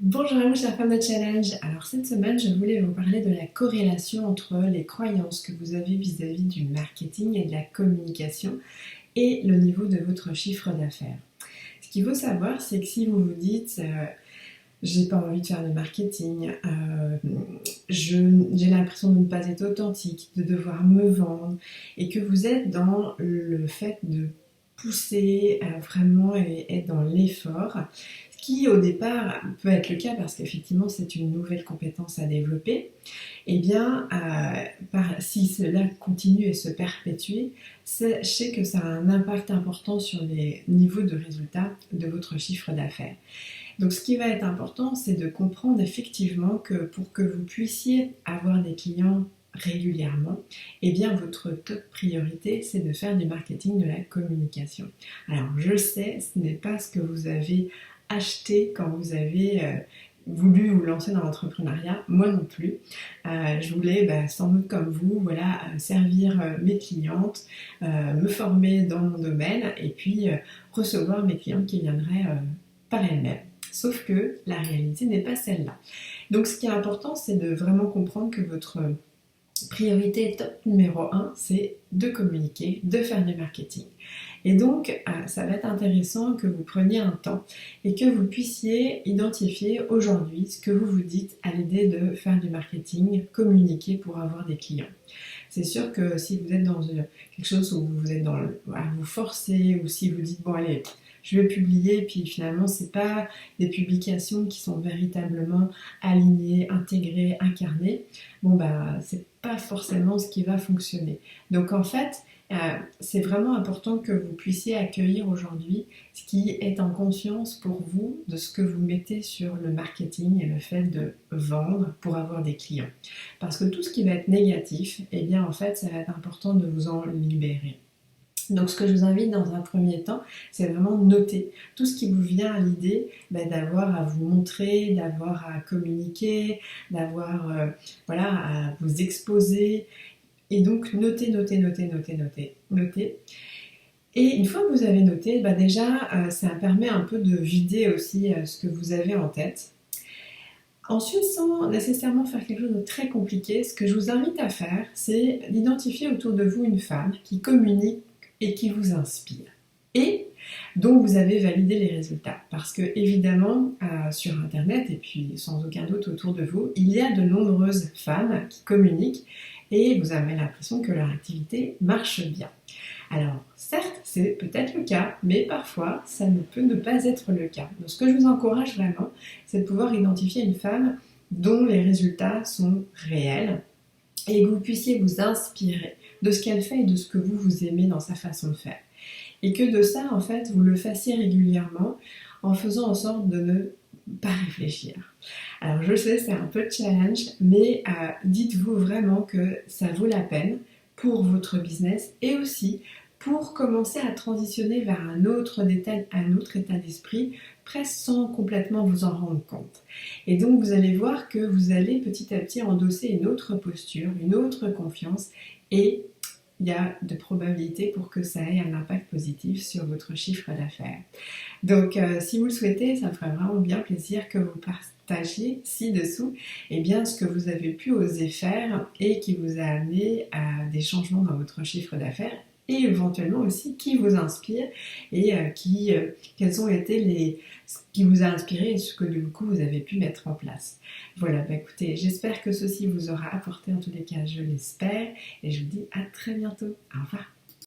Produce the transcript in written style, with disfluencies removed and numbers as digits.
Bonjour à vous, chère femme de challenge. Alors cette semaine, je voulais vous parler de la corrélation entre les croyances que vous avez vis-à-vis du marketing et de la communication et le niveau de votre chiffre d'affaires. Ce qu'il faut savoir, c'est que si vous vous dites j'ai pas envie de faire de marketing, j'ai l'impression de ne pas être authentique, de devoir me vendre, et que vous êtes dans le fait de pousser vraiment et être dans l'effort, ce qui au départ peut être le cas parce qu'effectivement c'est une nouvelle compétence à développer, et bien si cela continue et se perpétue, sachez que ça a un impact important sur les niveaux de résultats de votre chiffre d'affaires. Donc ce qui va être important, c'est de comprendre effectivement que pour que vous puissiez avoir des clients régulièrement, eh bien votre top priorité, c'est de faire du marketing, de la communication. Alors je sais, ce n'est pas ce que vous avez acheté quand vous avez voulu vous lancer dans l'entrepreneuriat, moi non plus. Je voulais, sans doute comme vous, voilà, servir mes clientes, me former dans mon domaine et puis recevoir mes clientes qui viendraient par elles-mêmes. Sauf que la réalité n'est pas celle-là. Donc ce qui est important, c'est de vraiment comprendre que votre priorité top numéro 1, c'est de communiquer, de faire du marketing. Et donc, ça va être intéressant que vous preniez un temps et que vous puissiez identifier aujourd'hui ce que vous vous dites à l'idée de faire du marketing, communiquer pour avoir des clients. C'est sûr que si vous êtes dans quelque chose où vous êtes vous forcez, ou si vous dites bon allez, je vais publier, puis finalement c'est pas des publications qui sont véritablement alignées, intégrées, incarnées, c'est pas forcément ce qui va fonctionner. Donc en fait, c'est vraiment important que vous puissiez accueillir aujourd'hui ce qui est en conscience pour vous de ce que vous mettez sur le marketing et le fait de vendre pour avoir des clients. Parce que tout ce qui va être négatif, eh bien en fait, ça va être important de vous en libérer. Donc ce que je vous invite dans un premier temps, c'est vraiment noter tout ce qui vous vient à l'idée d'avoir à vous montrer, d'avoir à communiquer, d'avoir à vous exposer. Et donc notez. Et une fois que vous avez noté, déjà ça permet un peu de vider aussi ce que vous avez en tête. Ensuite, sans nécessairement faire quelque chose de très compliqué, ce que je vous invite à faire, c'est d'identifier autour de vous une femme qui communique et qui vous inspire. Et donc vous avez validé les résultats. Parce que évidemment, sur Internet, et puis sans aucun doute autour de vous, il y a de nombreuses femmes qui communiquent et vous avez l'impression que leur activité marche bien. Alors, certes, c'est peut-être le cas, mais parfois, ça ne peut ne pas être le cas. Donc, ce que je vous encourage vraiment, c'est de pouvoir identifier une femme dont les résultats sont réels et que vous puissiez vous inspirer de ce qu'elle fait et de ce que vous aimez dans sa façon de faire. Et que de ça, en fait, vous le fassiez régulièrement en faisant en sorte de ne pas réfléchir. Alors, je sais, c'est un peu challenge, mais dites-vous vraiment que ça vaut la peine pour votre business et aussi pour commencer à transitionner vers un autre état d'esprit, presque sans complètement vous en rendre compte. Et donc vous allez voir que vous allez petit à petit endosser une autre posture, une autre confiance, et il y a de probabilités pour que ça ait un impact positif sur votre chiffre d'affaires. Donc si vous le souhaitez, ça me ferait vraiment bien plaisir que vous partagiez ci-dessous ce que vous avez pu oser faire et qui vous a amené à des changements dans votre chiffre d'affaires, et éventuellement aussi qui vous inspire et quels ont été ce qui vous a inspiré et ce que du coup vous avez pu mettre en place. Voilà, écoutez, j'espère que ceci vous aura apporté, en tous les cas je l'espère, et je vous dis à très bientôt. Au revoir.